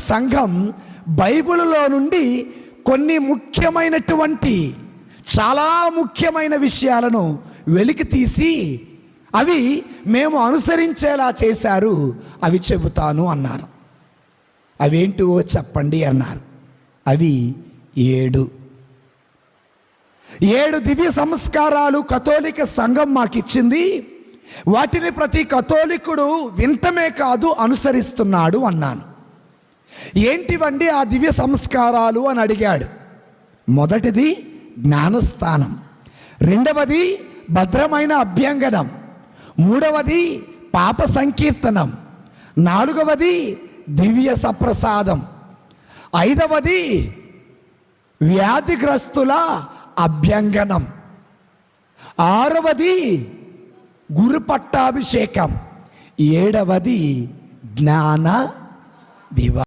సంఘం బైబిలులో నుండి కొన్ని ముఖ్యమైనటువంటి చాలా ముఖ్యమైన విషయాలను వెలికి తీసి అవి మేము అనుసరించేలా చేశారు, అవి చెబుతాను అన్నారు. అవేంటివో చెప్పండి అన్నారు. అవి 7 దివ్య సంస్కారాలు కథోలిక సంఘం మాకిచ్చింది. వాటిని ప్రతి కథోలికుడు వింటమే కాదు అనుసరిస్తున్నాడు అన్నాను. ఏంటివండి ఆ దివ్య సంస్కారాలు అని అడిగాడు. మొదటిది జ్ఞానస్థానం, రెండవది భద్రమైన అభ్యంగనం, మూడవది పాప సంకీర్తనం, నాలుగవది దివ్య సప్రసాదం, ఐదవది వ్యాధిగ్రస్తుల అభ్యంగనం, ఆరవది గురు పట్టాభిషేకం, 7వది జ్ఞాన వివాహం.